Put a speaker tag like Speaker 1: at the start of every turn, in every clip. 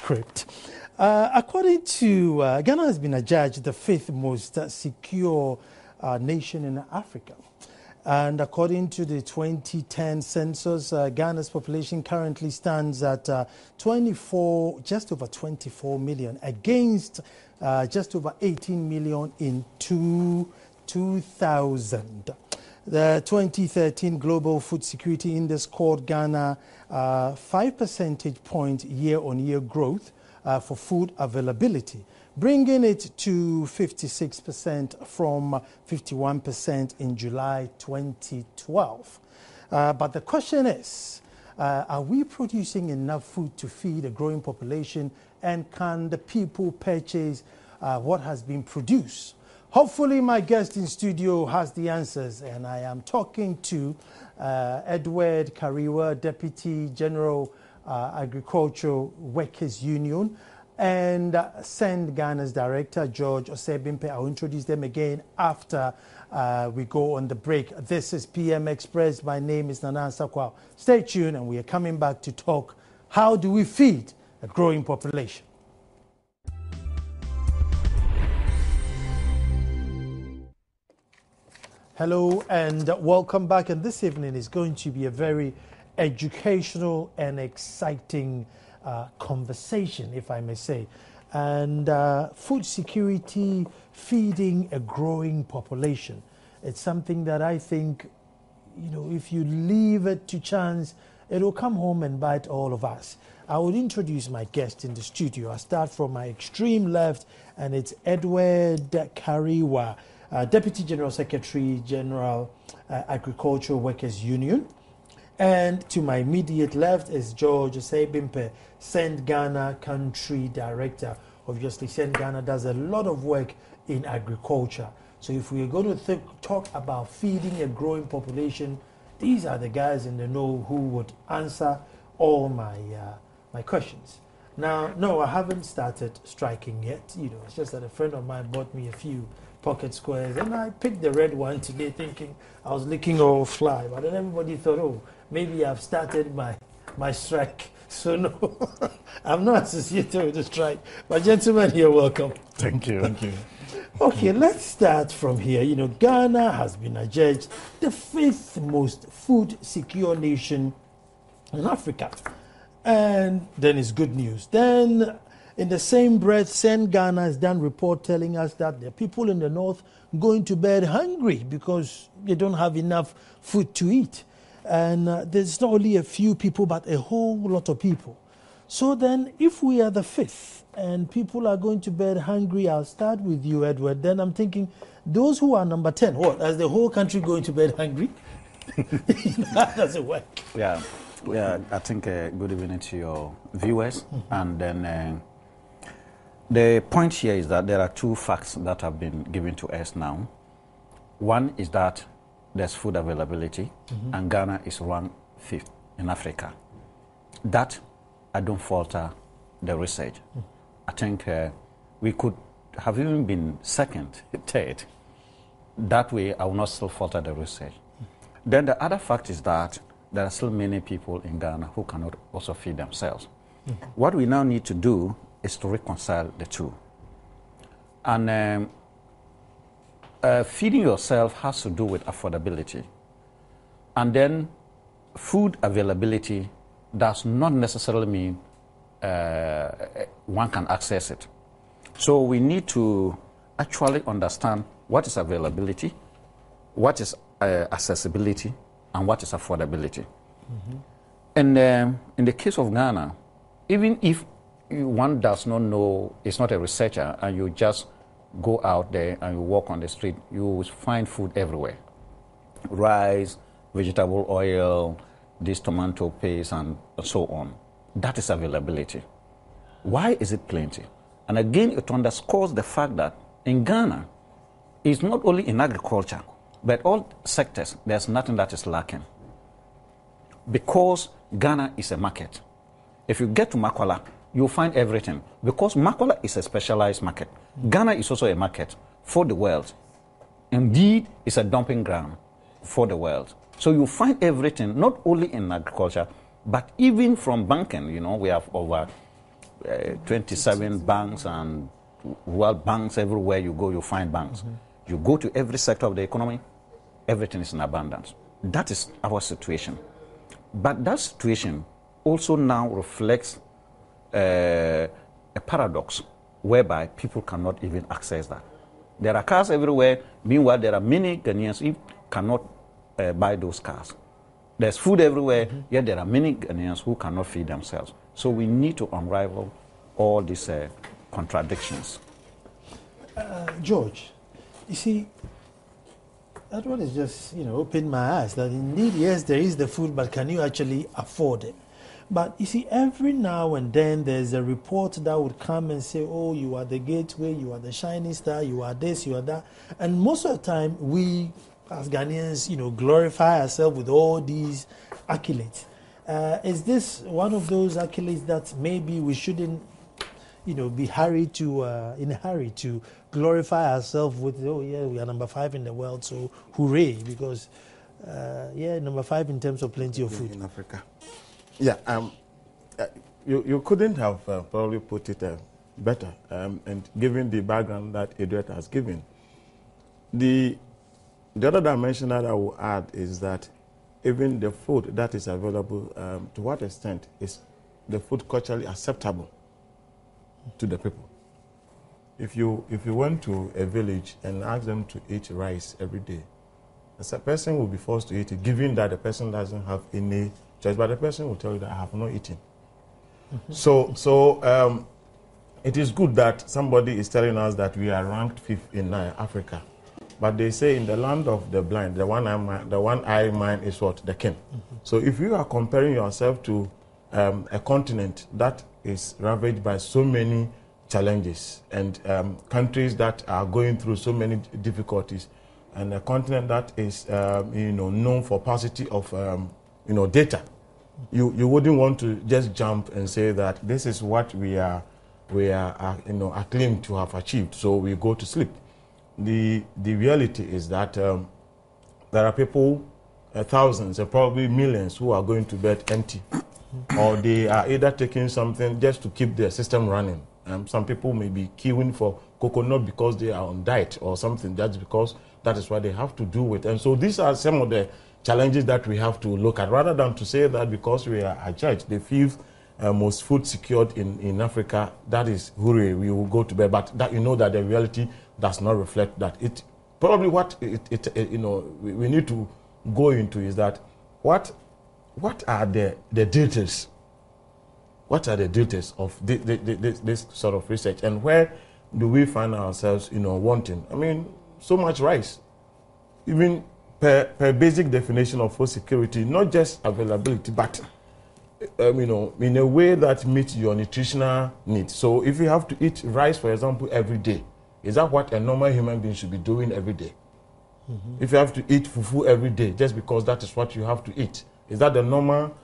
Speaker 1: script. According to Ghana has been adjudged the fifth most secure nation in Africa. And according to the 2010 census, Ghana's population currently stands at just over 24 million against just over 18 million in 2000. The 2013 Global Food Security Index scored Ghana 5 percentage point year-on-year growth for food availability, bringing it to 56% from 51% in July 2012. But the question is, are we producing enough food to feed a growing population, and can the people purchase what has been produced? Hopefully my guest in studio has the answers, and I am talking to Edward Kariwa, Deputy General Agricultural Workers Union, and Send Ghana's Director, George Osei Bimpeh. I'll introduce them again after we go on the break. This is PM Express. My name is Nana Sakwa. Stay tuned, and we are coming back to talk, how do we feed a growing population? Hello and welcome back, and this evening is going to be a very educational and exciting conversation, if I may say. And food security, feeding a growing population. It's something that I think, if you leave it to chance, it will come home and bite all of us. I would introduce my guest in the studio. I start from my extreme left, and it's Edward Kariwa, Deputy General Secretary, General Agricultural Workers Union. And to my immediate left is George Osei Bimpeh, Send Ghana Country Director. Obviously, Send Ghana does a lot of work in agriculture. So if we're going to talk about feeding a growing population, these are the guys in the know who would answer all my questions. Now, no, I haven't started striking yet. It's just that a friend of mine bought me a few pocket squares, and I picked the red one today thinking I was licking all fly, but then everybody thought, oh, maybe I've started my strike. So no, I'm not associated with the strike. But gentlemen, you're welcome.
Speaker 2: Thank you. Thank you.
Speaker 1: Okay, let's start from here. Ghana has been adjudged the fifth most food secure nation in Africa. And then it's good news. Then in the same breath, Send Ghana has done report telling us that there are people in the north going to bed hungry because they don't have enough food to eat. And there's not only a few people, but a whole lot of people. So then, if we are the fifth and people are going to bed hungry, I'll start with you, Edward. Then I'm thinking, those who are number 10, what? Is the whole country going to bed hungry? How does it work?
Speaker 3: Yeah, I think good evening to your viewers. And then the point here is that there are two facts that have been given to us now. One is that there's food availability, and Ghana is ranked fifth in Africa. That, I don't falter the research. I think we could have even been second, third. That way, I will not still falter the research. Then the other fact is that there are still many people in Ghana who cannot also feed themselves. What we now need to do is to reconcile the two. And feeding yourself has to do with affordability. And then food availability does not necessarily mean one can access it. So we need to actually understand what is availability, what is accessibility, and what is affordability. And in the case of Ghana, even if one does not know, is not a researcher, and you just go out there and you walk on the street, you will find food everywhere. Rice, vegetable oil, this tomato paste, and so on. That is availability. Why is it plenty? And again, it underscores the fact that in Ghana, it's not only in agriculture, but all sectors, there's nothing that is lacking. Because Ghana is a market. If you get to Makwala, you'll find everything. Because Makwala is a specialized market. Ghana is also a market for the world. Indeed, it's a dumping ground for the world. So you find everything, not only in agriculture, but even from banking. We have over 27 banks and world banks. Everywhere you go, you find banks. You go to every sector of the economy, everything is in abundance. That is our situation. But that situation also now reflects a paradox whereby people cannot even access that. There are cars everywhere. Meanwhile, there are many Ghanaians who cannot buy those cars. There's food everywhere, yet there are many Ghanaians who cannot feed themselves. So we need to unravel all these contradictions.
Speaker 1: George, you see, that one is just, opened my eyes that indeed, yes, there is the food, but can you actually afford it? But you see, every now and then there's a report that would come and say, oh, you are the gateway, you are the shining star, you are this, you are that. And most of the time, we as Ghanaians, glorify ourselves with all these accolades. Is this one of those accolades that maybe we shouldn't, be in a hurry to glorify ourselves with, oh yeah, we are number 5 in the world, so hooray, because, number 5 in terms of plenty of food.
Speaker 2: In Africa. Yeah, you couldn't have probably put it better, and given the background that Edward has given. The other dimension that I will add is that even the food that is available, to what extent is the food culturally acceptable to the people? If you went to a village and asked them to eat rice every day, a person will be forced to eat it, given that the person doesn't have any choice, but the person will tell you that I have not eaten. So it is good that somebody is telling us that we are ranked 5th in Africa. But they say in the land of the blind, the one-eye man is what? The king. So if you are comparing yourself to a continent that is ravaged by so many challenges and countries that are going through so many difficulties, and a continent that is known for paucity of data, you wouldn't want to just jump and say that this is what we are acclaimed to have achieved, so we go to sleep. The reality is that there are people, thousands and probably millions, who are going to bed empty, or they are either taking something just to keep their system running. Some people may be queuing for coconut because they are on diet or something. That's because that is what they have to do with. And so these are some of the challenges that we have to look at, rather than to say that because we are a church, the 5th most food secured in Africa, that is hooray, we will go to bed. But that that the reality does not reflect that. It probably what we need to go into is that what are the details? What are the details of this sort of research, and where do we find ourselves wanting? I mean, so much rice, even per basic definition of food security, not just availability, but in a way that meets your nutritional needs. So if you have to eat rice, for example, every day, is that what a normal human being should be doing every day? If you have to eat fufu every day, just because that is what you have to eat, is that the normal,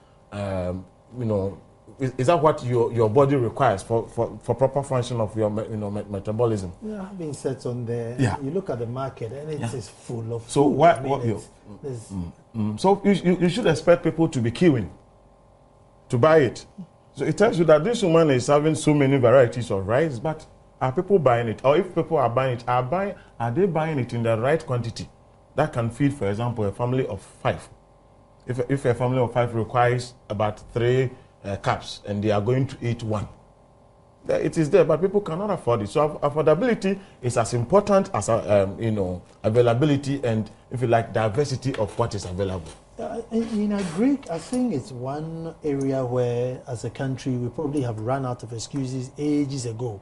Speaker 2: is that what your body requires for proper function of your metabolism?
Speaker 1: Yeah, having said on there, you look at the market and it is full of
Speaker 2: so
Speaker 1: food.
Speaker 2: So you should expect people to be queuing to buy it. So it tells you that this woman is having so many varieties of rice, but are people buying it? Or if people are buying it, are they buying it in the right quantity that can feed, for example, a family of 5? If a family of 5 requires about 3 cups and they are going to eat 1, it is there, but people cannot afford it. So affordability is as important as availability and, if you like, diversity of what is available.
Speaker 1: In a Greek, I think it's one area where, as a country, we probably have run out of excuses ages ago.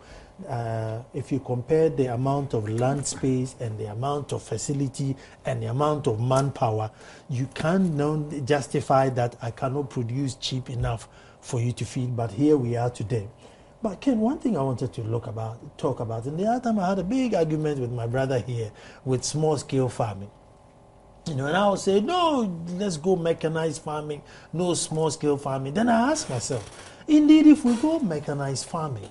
Speaker 1: If you compare the amount of land space and the amount of facility and the amount of manpower, you can't justify that I cannot produce cheap enough for you to feed. But here we are today. But Ken, one thing I wanted to talk about, and the other time I had a big argument with my brother here with small-scale farming. And I would say, no, let's go mechanized farming, no small-scale farming. Then I ask myself, indeed, if we go mechanized farming,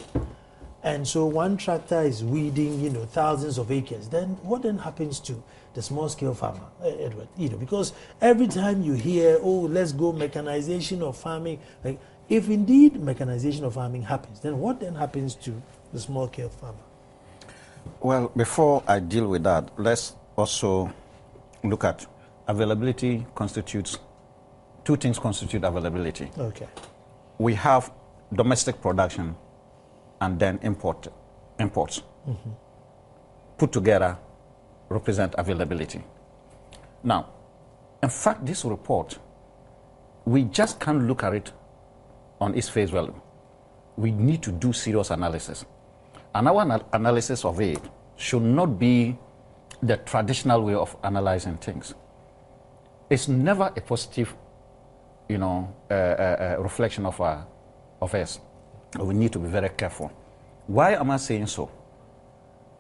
Speaker 1: and so one tractor is weeding, thousands of acres, then what then happens to the small-scale farmer, Edward? Because every time you hear, oh, let's go mechanization of farming, like, If indeed mechanization of farming happens, then what then happens to the small-scale farmer?
Speaker 3: Well, before I deal with that, let's also look at availability constitutes, two things constitute availability.
Speaker 1: Okay.
Speaker 3: We have domestic production and then imports. Mm-hmm. Put together represent availability. Now, in fact, this report, we just can't look at it on its face value. We need to do serious analysis. And our analysis of it should not be the traditional way of analyzing things. It's never a positive, reflection of us. We need to be very careful. Why am I saying so?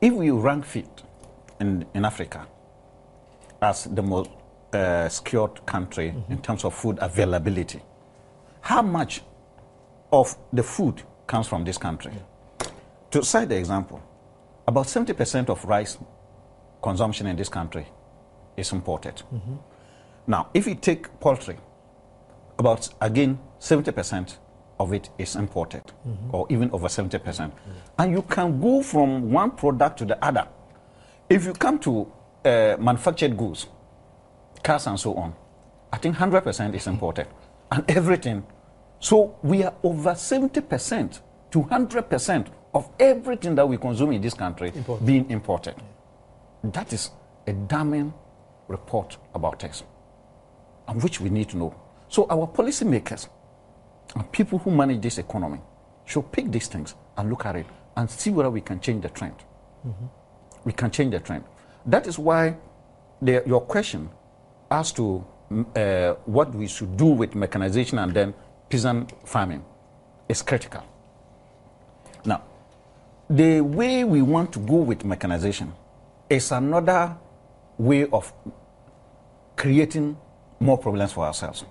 Speaker 3: If we rank fit in Africa as the most secured country in terms of food availability, how much of the food comes from this country? To cite the example, about 70% of rice consumption in this country is imported. Mm-hmm. Now, if you take poultry, about, again, 70% of it is imported, or even over 70%. And you can go from one product to the other. If you come to manufactured goods, cars and so on, I think 100% is imported, and everything. So we are over 70% to 100% of everything that we consume in this country being imported. That is a damning report about us, and which we need to know. So our policymakers and people who manage this economy should pick these things and look at it and see whether we can change the trend. Mm-hmm. We can change the trend. That is why your question as to what we should do with mechanization and then peasant farming is critical. Now, the way we want to go with mechanization is another way of creating more problems for ourselves.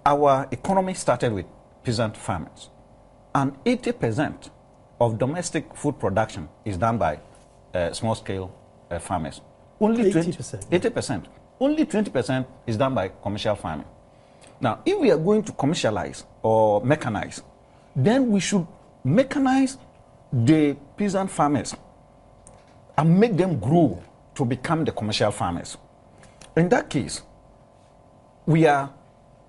Speaker 3: Our economy started with peasant farmers, and 80% of domestic food production is done by small-scale farmers. Only 80%. Only 20% is done by commercial farming. Now, if we are going to commercialize or mechanize, then we should mechanize the peasant farmers and make them grow to become the commercial farmers. In that case, we are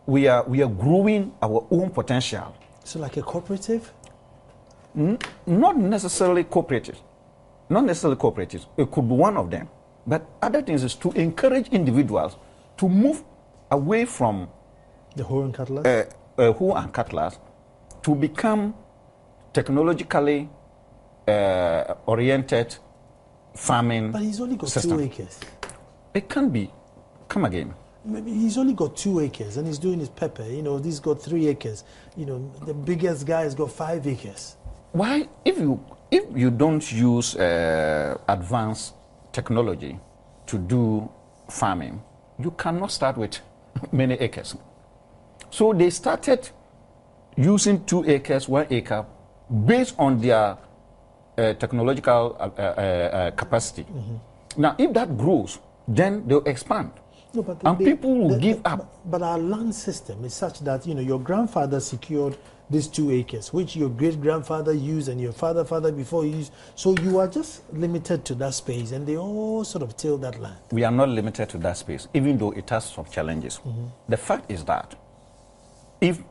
Speaker 3: growing our own potential.
Speaker 1: So like a cooperative?
Speaker 3: Not necessarily cooperative. Not necessarily cooperative. It could be one of them. But other things is to encourage individuals to move away from
Speaker 1: the hoe and
Speaker 3: cutlass to become technologically oriented farming.
Speaker 1: But he's only got
Speaker 3: system.
Speaker 1: 2 acres.
Speaker 3: It can be. Come again.
Speaker 1: Maybe he's only got 2 acres and he's doing his pepper. He's got 3 acres. The biggest guy has got 5 acres.
Speaker 3: Why, if you don't use advanced technology to do farming, you cannot start with many acres. So they started using 2 acres, 1 acre, based on their technological capacity. Mm-hmm. Now, if that grows, then they'll expand.
Speaker 1: No, but
Speaker 3: people will give up.
Speaker 1: But our land system is such that, your grandfather secured these 2 acres, which your great-grandfather used and your father before used. So you are just limited to that space, and they all sort of till that land.
Speaker 3: We are not limited to that space, even though it has some challenges. Mm-hmm. The fact is that if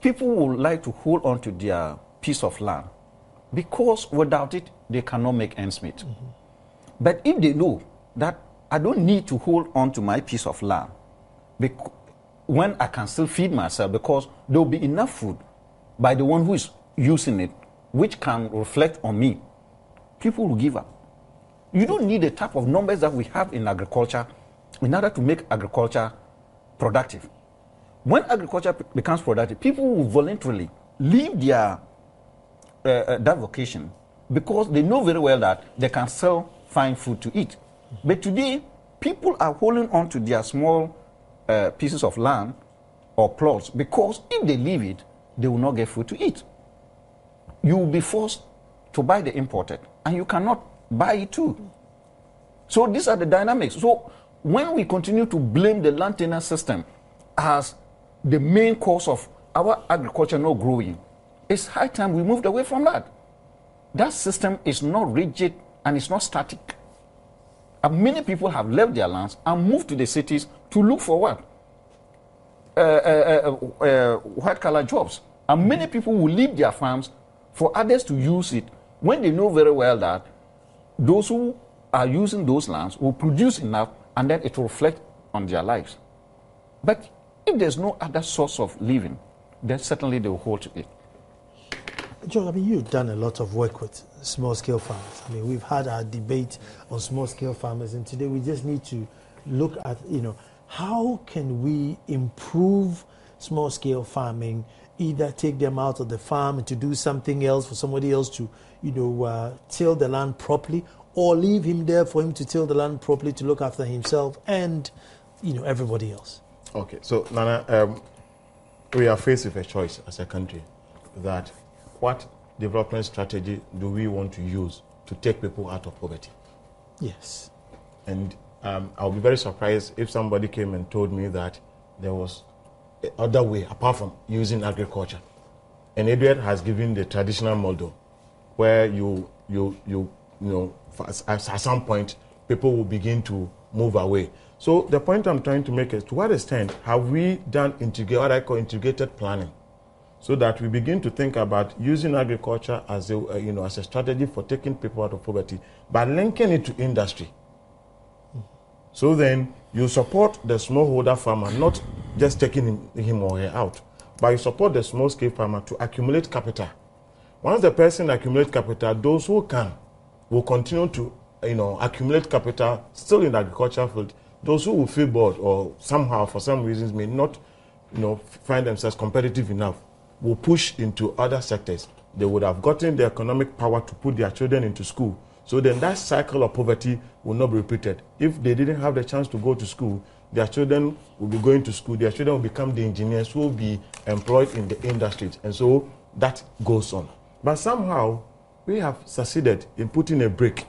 Speaker 3: people would like to hold on to their piece of land, because without it, they cannot make ends meet. Mm-hmm. But if they know that I don't need to hold on to my piece of land when I can still feed myself, because there will be enough food by the one who is using it, which can reflect on me, people will give up. You don't need the type of numbers that we have in agriculture in order to make agriculture productive. When agriculture becomes productive, people will voluntarily leave their that vocation because they know very well that they can still find food to eat. But today, people are holding on to their small pieces of land or plots because if they leave it, they will not get food to eat. You will be forced to buy the imported, and you cannot buy it too. So these are the dynamics. So when we continue to blame the land tenure system as the main cause of our agriculture not growing, it's high time we moved away from that. That system is not rigid and it's not static. And many people have left their lands and moved to the cities to look for what? White-collar jobs. And many people will leave their farms for others to use it when they know very well that those who are using those lands will produce enough and then it will reflect on their lives. But if there's no other source of living, then certainly they will hold to it.
Speaker 1: John, I mean, you've done a lot of work with small-scale farmers. I mean, we've had our debate on small-scale farmers, and today we just need to look at, how can we improve small-scale farming, either take them out of the farm and to do something else for somebody else to, till the land properly, or leave him there for him to till the land properly to look after himself and, everybody else.
Speaker 2: Okay, so Nana, we are faced with a choice as a country that what development strategy do we want to use to take people out of poverty?
Speaker 1: Yes.
Speaker 2: And I'll be very surprised if somebody came and told me that there was another way apart from using agriculture. And Edward has given the traditional model where at some point people will begin to move away. So the point I'm trying to make is, to what extent have we done what I call integrated planning, so that we begin to think about using agriculture as a strategy for taking people out of poverty, but linking it to industry. So then you support the smallholder farmer, not just taking him or her out, but you support the small-scale farmer to accumulate capital. Once the person accumulates capital, those who can will continue to accumulate capital still in the agricultural field. Those who will feel bored or somehow, for some reasons, may not find themselves competitive enough will push into other sectors. They would have gotten the economic power to put their children into school. So then that cycle of poverty will not be repeated. If they didn't have the chance to go to school, their children will be going to school. Their children will become the engineers who will be employed in the industries. And so that goes on. But somehow we have succeeded in putting a break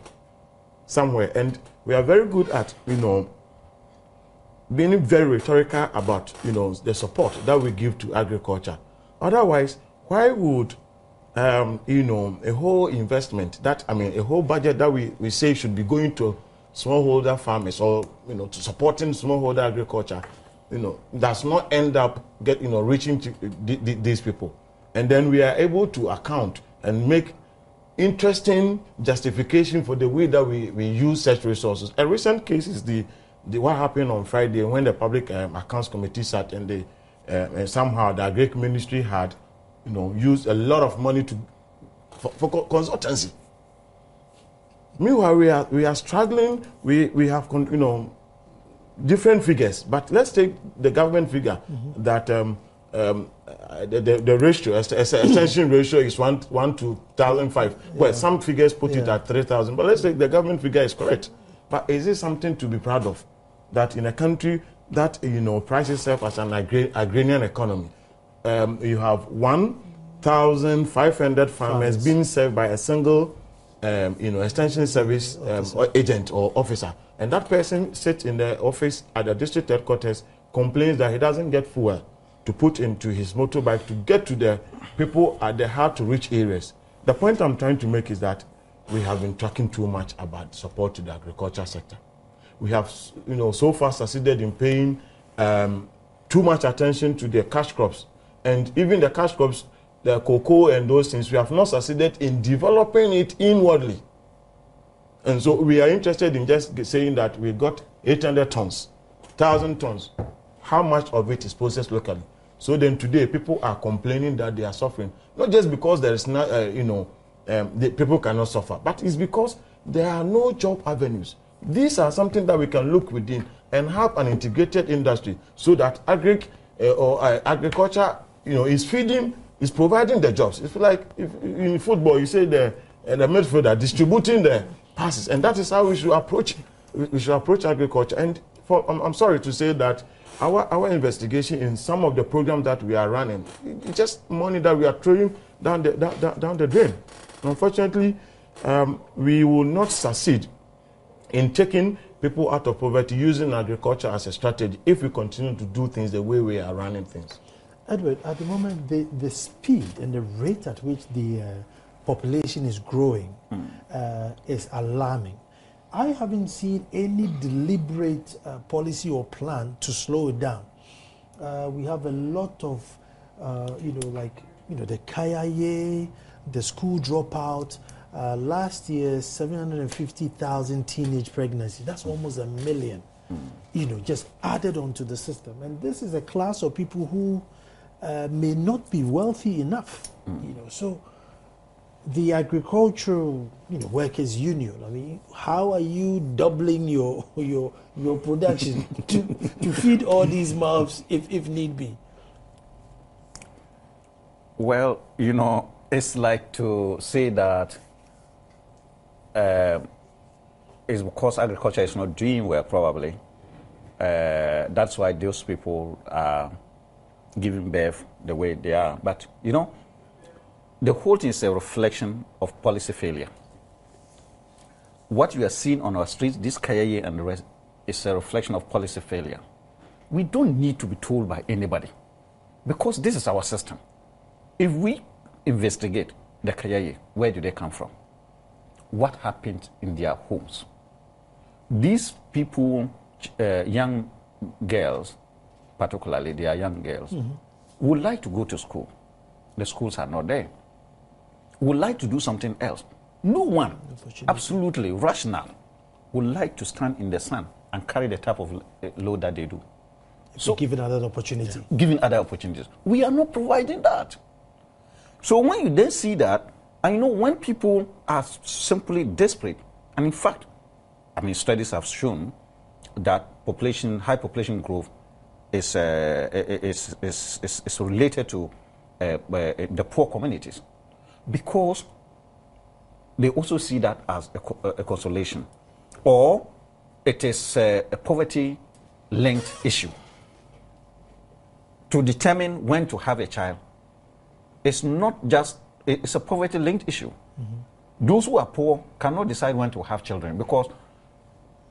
Speaker 2: somewhere. And we are very good at, being very rhetorical about, the support that we give to agriculture. Otherwise, why would, a whole investment a whole budget that we say should be going to smallholder farmers or, to supporting smallholder agriculture, does not end up reaching to these people. And then we are able to account and make interesting justification for the way that we use such resources. A recent case is what happened on Friday when the Public Accounts Committee sat and somehow the Agric Ministry had used a lot of money for consultancy. Meanwhile, we are struggling. We have different figures, but let's take the government figure that the ratio, extension ratio is 1 to 1,005. Yeah. Well, some figures put it at 3,000, but let's say the government figure is correct. But is it something to be proud of, that in a country that prides itself as an agrarian economy, you have 1,500 farmers being served by a single extension service or agent or officer, and that person sits in the office at the district headquarters, complains that he doesn't get fuel to put into his motorbike to get to the people at the hard-to-reach areas. The point I'm trying to make is that we have been talking too much about support to the agriculture sector. We have, so far succeeded in paying too much attention to the cash crops. And even the cash crops, the cocoa and those things, we have not succeeded in developing it inwardly. And so we are interested in just saying that we got 800 tons, 1,000 tons. How much of it is processed locally? So then today, people are complaining that they are suffering. Not just because there is not, the people cannot suffer, but it's because there are no job avenues. These are something that we can look within and have an integrated industry so that agriculture, is providing the jobs. It's like if in football, you say the midfielder distributing the passes, and that is how we should approach. We should approach agriculture. And I'm sorry to say that our investigation in some of the programs that we are running, it's just money that we are throwing down the drain. Unfortunately, we will not succeed in taking people out of poverty using agriculture as a strategy if we continue to do things the way we are running things.
Speaker 1: Edward, at the moment, the speed and the rate at which the population is growing is alarming. I haven't seen any deliberate policy or plan to slow it down. We have a lot of, the KIA, the school dropout. Last year, 750,000 teenage pregnancies. That's almost 1 million, just added onto the system. And this is a class of people who may not be wealthy enough, So the agricultural, workers union. I mean, how are you doubling your production to feed all these mouths if need be?
Speaker 3: Well, it's like to say that it's because agriculture is not doing well, probably. That's why those people are giving birth the way they are. But, the whole thing is a reflection of policy failure. What you are seeing on our streets, this KIA and the rest, is a reflection of policy failure. We don't need to be told by anybody because this is our system. If we investigate the KIA, where do they come from? What happened in their homes? These people, young girls, particularly they are young girls, would like to go to school. The schools are not there. Would like to do something else. No one, absolutely rational, would like to stand in the sun and carry the type of load that they do.
Speaker 1: So given other opportunity.
Speaker 3: Given other opportunities. We are not providing that. So when you then see that, and when people are simply desperate, and in fact, studies have shown that high population growth is related to the poor communities, because they also see that as a consolation, or it is a poverty-linked issue. To determine when to have a child, it's not just, it's a poverty-linked issue. Those who are poor cannot decide when to have children because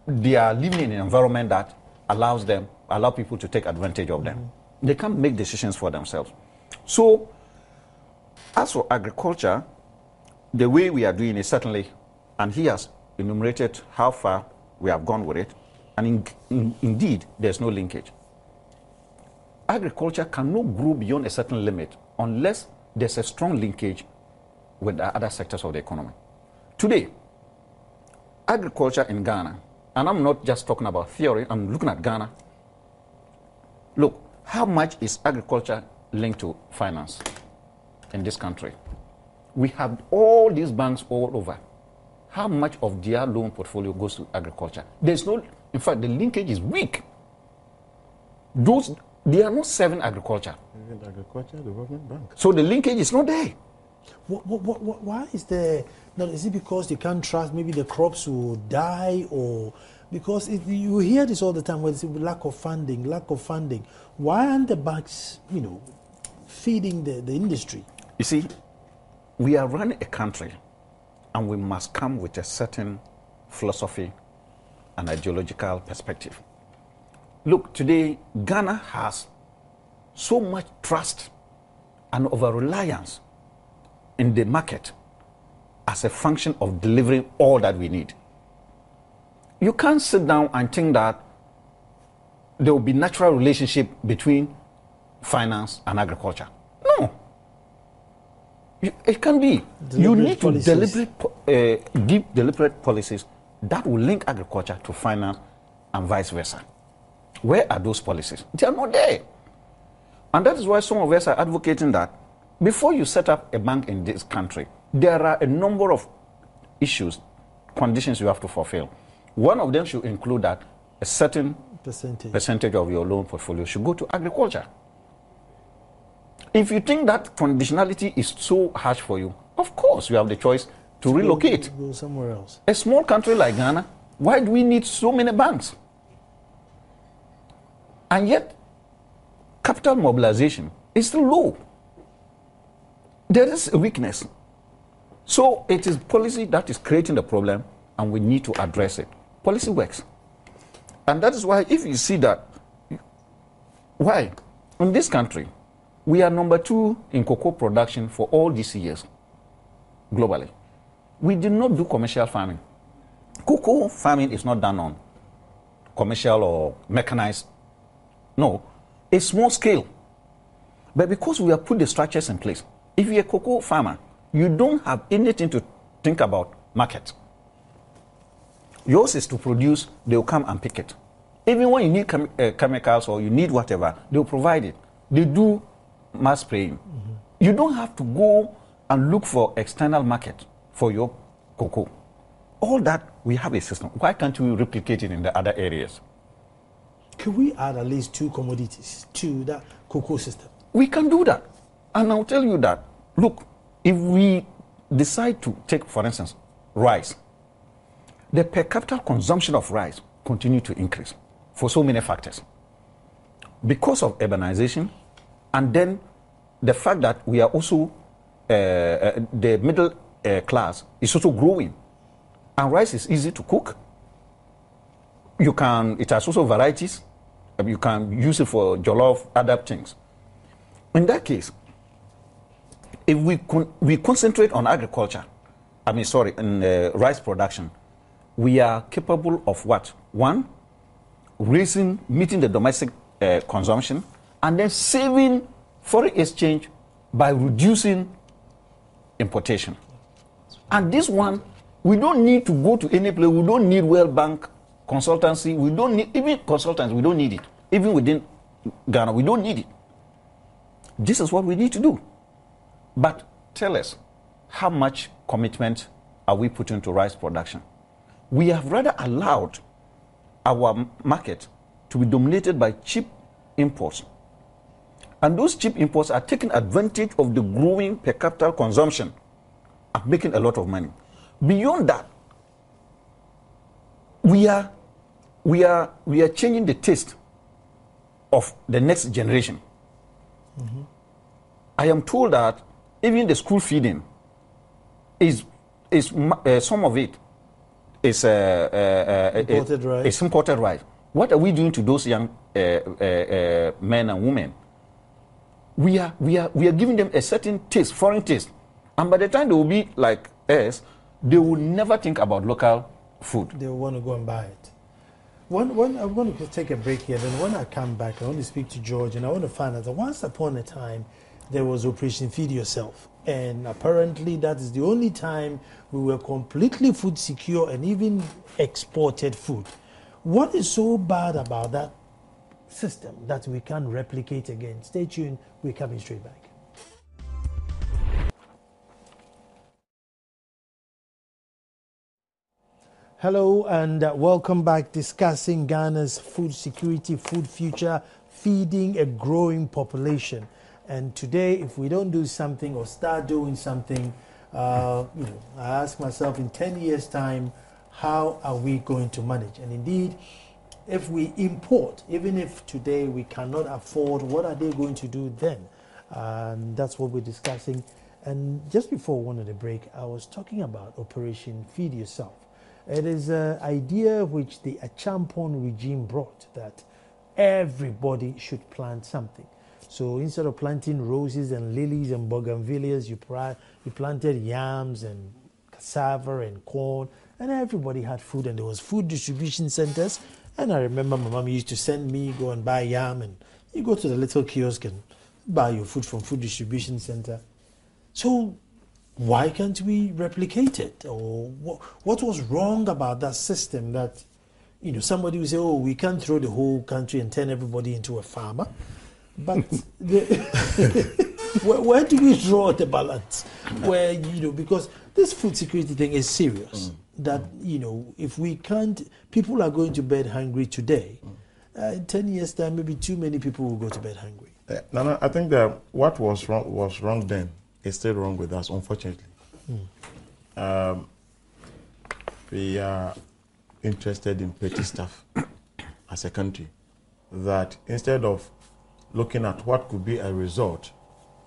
Speaker 3: they are living in an environment that allow people to take advantage of them. They can't make decisions for themselves. So, as for agriculture, the way we are doing it certainly, and he has enumerated how far we have gone with it, and indeed, there's no linkage. Agriculture cannot grow beyond a certain limit unless there's a strong linkage with the other sectors of the economy. Today, agriculture in Ghana, and I'm not just talking about theory, I'm looking at Ghana. Look, how much is agriculture linked to finance in this country? We have all these banks all over. How much of their loan portfolio goes to agriculture? There's no, in fact, the linkage is weak. They are not serving agriculture.
Speaker 2: Even agriculture development bank.
Speaker 3: So the linkage is not there.
Speaker 1: Why is there? Now, is it because they can't trust maybe the crops will die, or because you hear this all the time where it's lack of funding. Why aren't the banks, feeding the industry?
Speaker 3: You see, we are running a country and we must come with a certain philosophy and ideological perspective. Look, today, Ghana has so much trust and over-reliance in the market as a function of delivering all that we need. You can't sit down and think that there will be natural relationship between finance and agriculture. No. It can be. You need to give deliberate policies that will link agriculture to finance and vice versa. Where are those policies? They are not there. And that is why some of us are advocating that before you set up a bank in this country, there are a number of issues, conditions you have to fulfill. One of them should include that a certain percentage of your loan portfolio should go to agriculture. If you think that conditionality is so harsh for you, of course you have the choice to relocate.
Speaker 1: Go somewhere else.
Speaker 3: A small country like Ghana, why do we need so many banks? And yet, capital mobilization is still low. There is a weakness. So it is policy that is creating the problem, and we need to address it. Policy works. And that is why, if you see that, why? In this country, We are number 2 in cocoa production for all these years, globally. We did not do commercial farming. Cocoa farming is not done on commercial or mechanized. No, it's small scale. But because we have put the structures in place, if you're a cocoa farmer, you don't have anything to think about market. Yours is to produce, they'll come and pick it. Even when you need chemicals or you need whatever, they'll provide it. They do mass spraying. You don't have to go and look for external market for your cocoa. All that, we have a system. Why can't we replicate it in the other areas?
Speaker 1: Can we add at least 2 commodities to that cocoa system?
Speaker 3: We can do that. And I'll tell you that, look, if we decide to take, for instance, rice, the per capita consumption of rice continue to increase for so many factors. Because of urbanization, and then the fact that we are also, the middle class is also growing. And rice is easy to cook. It has also varieties. You can use it for jollof, other things. In that case, if we concentrate on agriculture, in rice production, we are capable of what? 1, meeting the domestic consumption, and then saving foreign exchange by reducing importation. And this one, we don't need to go to any place. We don't need World Bank consultancy. We don't need, even consultants, we don't need it. Even within Ghana, we don't need it. This is what we need to do. But tell us, how much commitment are we putting to rice production? We have rather allowed our market to be dominated by cheap imports. And those cheap imports are taking advantage of the growing per capita consumption and making a lot of money. Beyond that, we are changing the taste of the next generation. I am told that even the school feeding is some of it is
Speaker 1: Imported rice.
Speaker 3: It's imported rice. What are we doing to those young men and women? We are giving them a certain taste, foreign taste, and by the time they will be like us, they will never think about local food.
Speaker 1: They will want to go and buy it. When I'm going to take a break here, then when I come back, I want to speak to George, and I want to find out that once upon a time, there was Operation Feed Yourself. And apparently that is the only time we were completely food secure and even exported food. What is so bad about that system that we can't replicate again? Stay tuned, we're coming straight back. Hello and welcome back, discussing Ghana's food security, food future, feeding a growing population. And today, if we don't do something or start doing something, I ask myself, in 10 years' time, how are we going to manage? And indeed, if we import, even if today we cannot afford, what are they going to do then? That's what we're discussing. And just before one of the break, I was talking about Operation Feed Yourself. It is an idea which the Achampon regime brought, that everybody should plant something. So instead of planting roses and lilies and bougainvilleas, you planted yams and cassava and corn, and everybody had food, and there was food distribution centers. And I remember my mom used to send me, go and buy yam, and you go to the little kiosk and buy your food from food distribution center. So why can't we replicate it? Or what was wrong about that system that, somebody will say, oh, we can't throw the whole country and turn everybody into a farmer. But where do we draw the balance? Where, because this food security thing is serious. That, if we can't, people are going to bed hungry today. In 10 years' time, maybe too many people will go to bed hungry.
Speaker 2: No, I think that what was wrong then is still wrong with us, unfortunately. We are interested in petty stuff as a country, that instead of looking at what could be a result,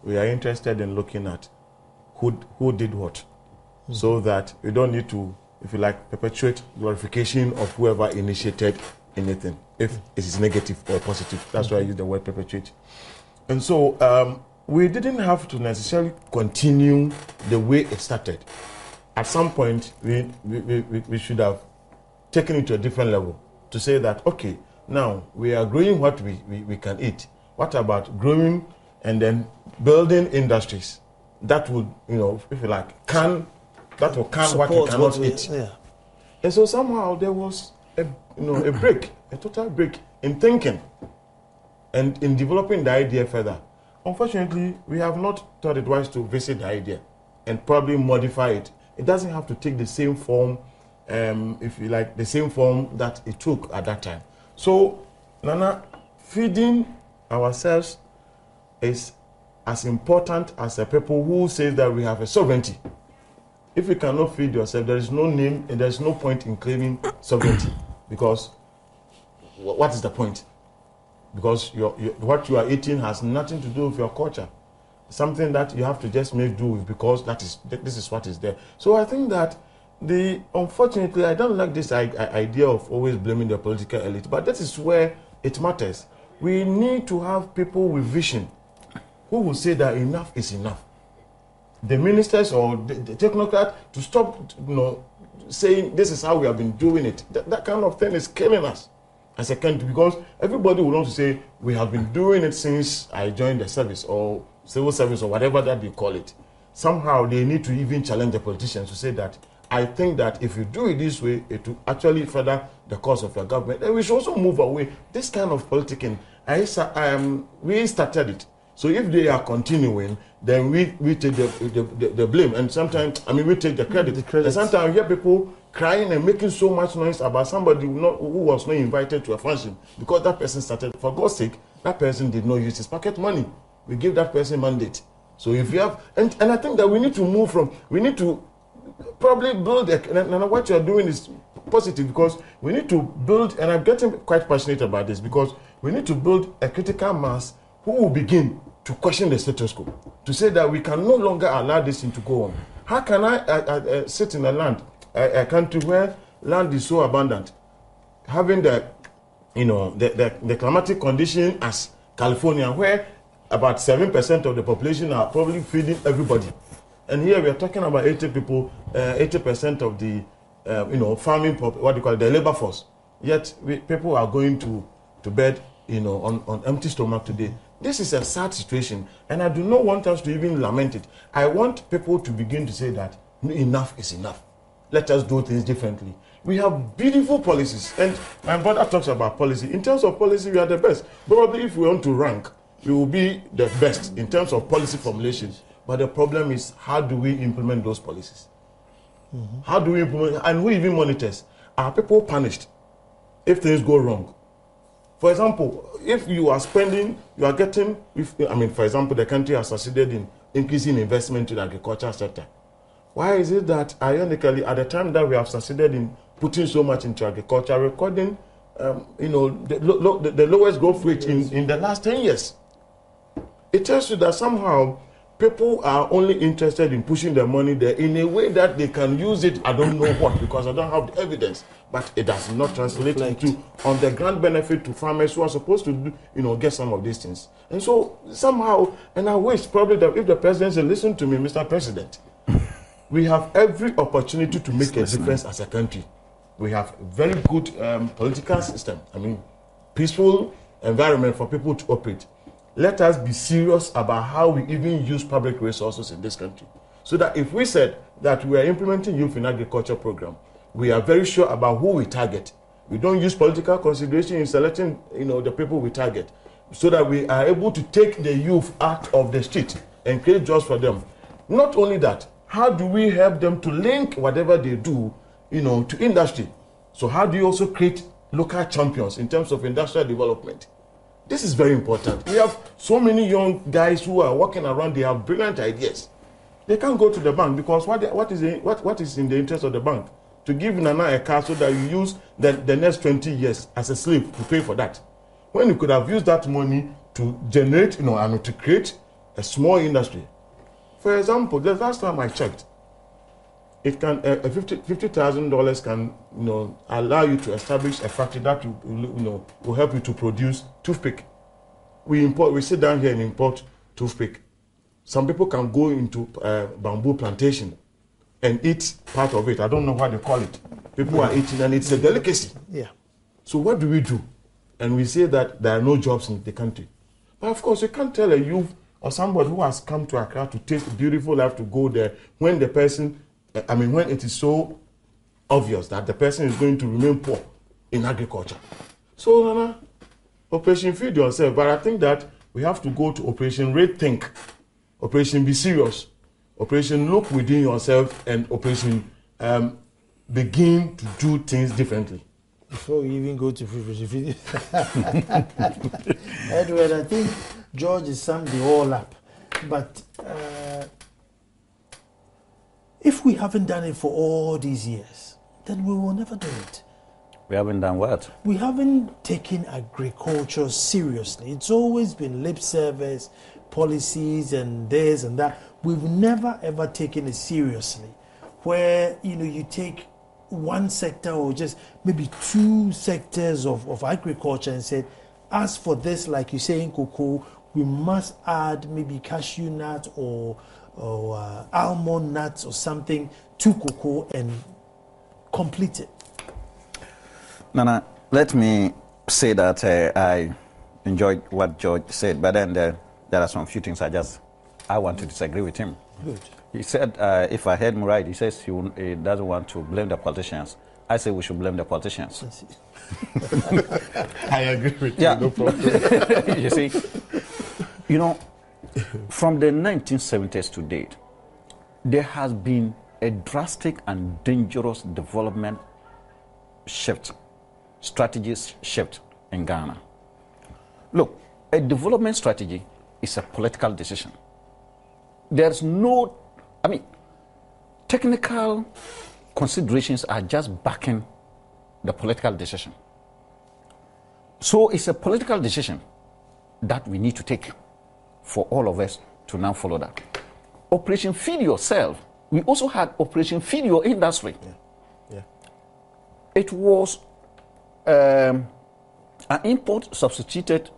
Speaker 2: we are interested in looking at who did what, so that we don't need to, if you like, perpetuate glorification of whoever initiated anything, if it is negative or positive. That's why I use the word perpetuate. And so we didn't have to necessarily continue the way it started. At some point, we should have taken it to a different level to say that, okay, now we are growing what we can eat. What about growing and then building industries that would, if you like, that will can what we cannot eat.
Speaker 1: Yeah.
Speaker 2: And so somehow there was a break, a total break in thinking and in developing the idea further. Unfortunately, we have not thought it wise to visit the idea and probably modify it. It doesn't have to take the same form, if you like, the same form that it took at that time. So, Nana, feeding ourselves is as important as the people who say that we have a sovereignty. If you cannot feed yourself, there is no name and there is no point in claiming sovereignty, because what is the point? Because what you are eating has nothing to do with your culture. Something that you have to just make do with because this is what is there. So I think that unfortunately, I don't like this idea of always blaming the political elite, but that is where it matters. We need to have people with vision who will say that enough is enough. The ministers or the technocrats to stop, saying this is how we have been doing it. That kind of thing is killing us as a country, because everybody will want to say we have been doing it since I joined the service or civil service or whatever that they call it. Somehow they need to even challenge the politicians to say that I think that if you do it this way, it will actually further the cause of your government. And we should also move away. This kind of politicking, we started it. So if they are continuing, then we take the blame. And sometimes, we take the credit. And sometimes we hear people crying and making so much noise about somebody who was not invited to a function because that person started. For God's sake, that person did not use his pocket money. We give that person mandate. So if you have, and I think that we need to probably build, and what you are doing is positive, because we need to build, and I'm getting quite passionate about this, because we need to build a critical mass who will begin to question the status quo, to say that we can no longer allow this thing to go on. How can I sit in a country where land is so abundant, having the climatic condition as California, where about 7% of the population are probably feeding everybody, and here we are talking about 80% of the farming, the labor force. Yet people are going to bed, on empty stomach today. This is a sad situation, and I do not want us to even lament it. I want people to begin to say that enough is enough. Let us do things differently. We have beautiful policies, and my brother talks about policy. In terms of policy, we are the best. Probably if we want to rank, we will be the best in terms of policy formulations. But the problem is, how do we implement those policies? Mm-hmm. How do we implement, and who even monitors? Are people punished if things go wrong? For example, if you are spending, you are getting, for example, the country has succeeded in increasing investment in the agricultural sector. Why is it that, ironically, at the time that we have succeeded in putting so much into agriculture, recording, the lowest growth rate in the last 10 years? It tells you that somehow people are only interested in pushing their money there in a way that they can use it, I don't know what, because I don't have the evidence, but it does not translate into on the grand benefit to farmers who are supposed to do, get some of these things. And so somehow, and I wish probably that if the president said, listen to me, Mr. President, we have every opportunity to make a difference as a country. We have a very good political system, peaceful environment for people to operate. Let us be serious about how we even use public resources in this country. So that if we said that we are implementing youth in agriculture program, we are very sure about who we target. We don't use political consideration in selecting, the people we target, so that we are able to take the youth out of the street and create jobs for them. Not only that, how do we help them to link whatever they do, to industry? So how do you also create local champions in terms of industrial development? This is very important. We have so many young guys who are walking around, they have brilliant ideas. They can't go to the bank because what is in the interest of the bank? To give Nana a car so that you use the next 20 years as a slave to pay for that. When you could have used that money to generate, to create a small industry. For example, the last time I checked, it can $50,000 can allow you to establish a factory that will help you to produce toothpick. We sit down here and import toothpick Some people can go into bamboo plantation and eat part of it. I don't know what they call it. People are eating, and it's a delicacy.
Speaker 1: Yeah.
Speaker 2: So what do we do? And we say that there are no jobs in the country. But of course, you can't tell a youth or somebody who has come to Accra to taste a beautiful life to go there when the person, when it is so obvious that the person is going to remain poor in agriculture. So, Nana, Operation Feed Yourself. But I think that we have to go to Operation Rethink, Operation Be Serious, Operation Look Within Yourself, and Operation Begin to do things differently.
Speaker 1: Before we even go to Operation Edward, I think George has summed it all up. But if we haven't done it for all these years, then we will never do it.
Speaker 3: We haven't done what?
Speaker 1: We haven't taken agriculture seriously. It's always been lip service, policies and this and that. We've never ever taken it seriously. Where, you take one sector or just maybe two sectors of agriculture and said, as for this, like you say in cocoa, we must add maybe cashew nut or almond nuts or something to cocoa and complete it.
Speaker 3: Nana, let me say that I enjoyed what George said, but then there are some few things I want to disagree with him.
Speaker 1: Good.
Speaker 3: He said, if I heard him right, he says he doesn't want to blame the politicians. I say we should blame the politicians.
Speaker 2: I agree with you, no problem.
Speaker 3: You see, from the 1970s to date, there has been a drastic and dangerous development shift, strategies shift in Ghana. Look, a development strategy is a political decision. There's no, technical considerations are just backing the political decision. So it's a political decision that we need to take for all of us to now follow that. Operation Feed Yourself, we also had Operation Feed Your Industry.
Speaker 2: Yeah.
Speaker 3: It was an import substitution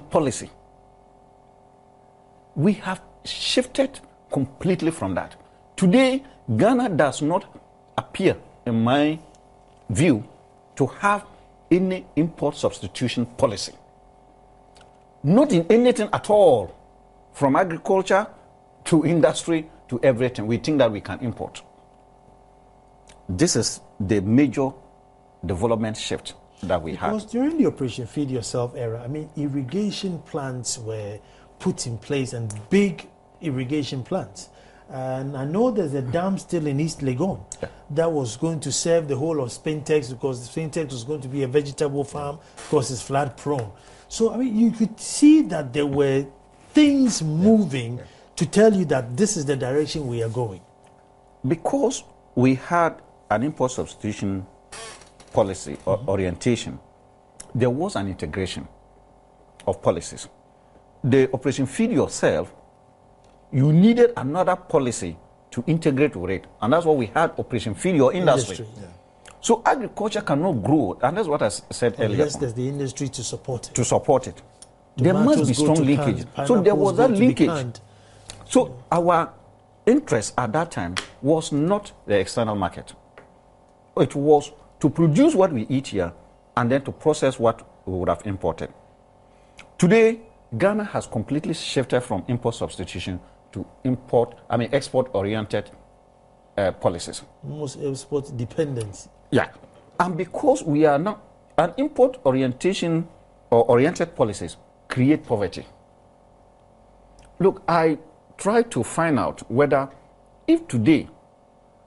Speaker 3: policy. We have shifted completely from that. Today, Ghana does not appear, in my view, to have any import substitution policy. Not in anything at all, from agriculture to industry to everything. We think that we can import. This is the major development shift that we had.
Speaker 1: Because during the Operation Feed Yourself era, irrigation plants were put in place, and big irrigation plants. And I know there's a dam still in East Legon that was going to serve the whole of Spintex, because Spintex was going to be a vegetable farm because it's flood prone. So, you could see that there were things moving to tell you that this is the direction we are going.
Speaker 3: Because we had an import substitution policy or orientation, there was an integration of policies. The Operation Feed Yourself, you needed another policy to integrate with it. And that's why we had Operation Feed Your Industry.
Speaker 1: Yeah.
Speaker 3: So agriculture cannot grow, and that's what I said earlier.
Speaker 1: Unless there's the industry to support it.
Speaker 3: There must be strong linkage. So there was that linkage. So our interest at that time was not the external market. It was to produce what we eat here and then to process what we would have imported. Today, Ghana has completely shifted from import substitution to export-oriented policies.
Speaker 1: Almost export dependency.
Speaker 3: Yeah. And because we are now, an import orientation or oriented policies create poverty. Look, I try to find out whether if today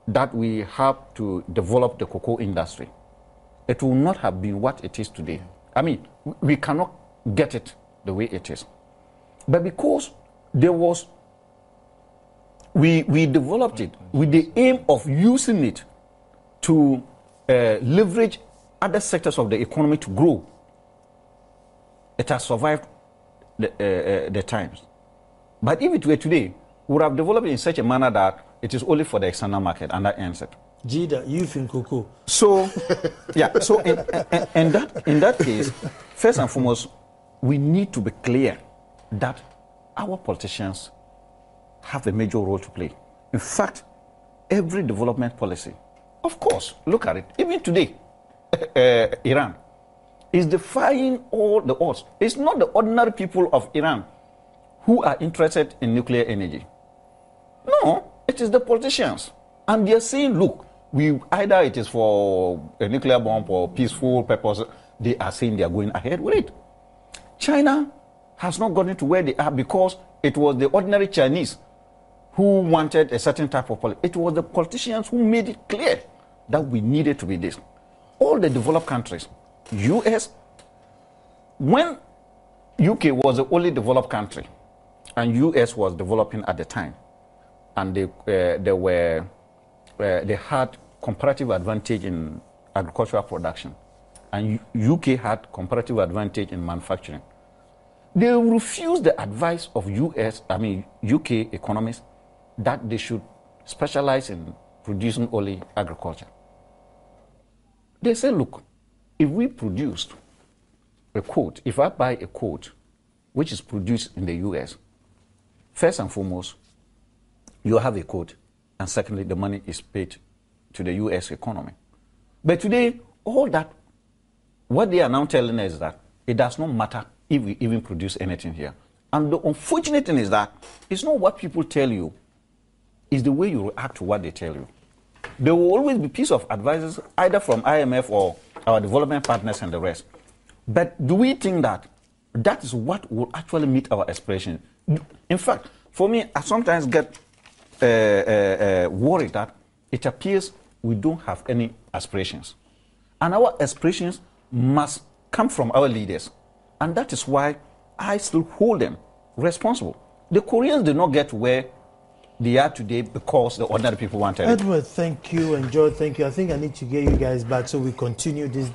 Speaker 3: that we have to develop the cocoa industry, it will not have been what it is today. We cannot get it the way it is. But because there was, we developed it with the aim of using it to leverage other sectors of the economy to grow. It has survived the times. But if it were today, we would have developed it in such a manner that it is only for the external market, and that ends it.
Speaker 1: Jida, you think cocoa.
Speaker 3: So, yeah, so in that case, first and foremost, we need to be clear that our politicians have a major role to play. In fact, every development policy, of course, look at it. Even today, Iran is defying all the odds. It's not the ordinary people of Iran who are interested in nuclear energy. No, it is the politicians. And they're saying, look, either it is for a nuclear bomb or peaceful purpose, they are saying they are going ahead with it. China has not gotten to where they are because it was the ordinary Chinese who wanted a certain type of policy. It was the politicians who made it clear that we needed to be this. All the developed countries, US, when UK was the only developed country, and US was developing at the time, and they had comparative advantage in agricultural production, and UK had comparative advantage in manufacturing. They refused the advice of UK economists that they should specialize in producing only agriculture. They said, look, if we produced a coat, if I buy a coat which is produced in the US, first and foremost, you have a coat, and secondly, the money is paid to the US economy. But today, all that, what they are now telling us is that it does not matter if we even produce anything here. And the unfortunate thing is that it's not what people tell you, it's the way you react to what they tell you. There will always be piece of advice, either from IMF or our development partners and the rest. But do we think that that is what will actually meet our aspirations? In fact, for me, I sometimes get worried that it appears we don't have any aspirations. And our aspirations must come from our leaders. And that is why I still hold them responsible. The Koreans did not get where they are today because the ordinary people wanted it.
Speaker 1: Edward, thank you, and George, thank you. I think I need to get you guys back so we continue this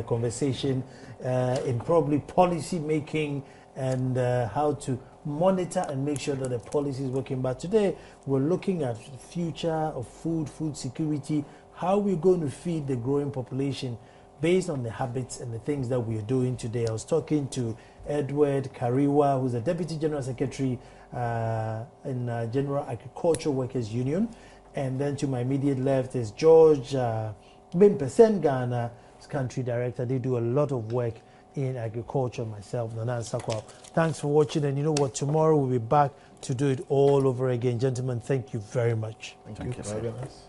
Speaker 1: conversation in probably policy making and how to monitor and make sure that the policy is working. But today we're looking at the future of food security, how we're going to feed the growing population based on the habits and the things that we are doing today. I was talking to Edward Kariwa, who's the Deputy General Secretary in General Agricultural Workers Union. And then to my immediate left is George Bimpeh, Ghana's Country Director. They do a lot of work in agriculture. Myself, Nana Sakwa. Thanks for watching, and you know what, tomorrow we'll be back to do it all over again. Gentlemen, thank you very much.
Speaker 2: Thank you for having us.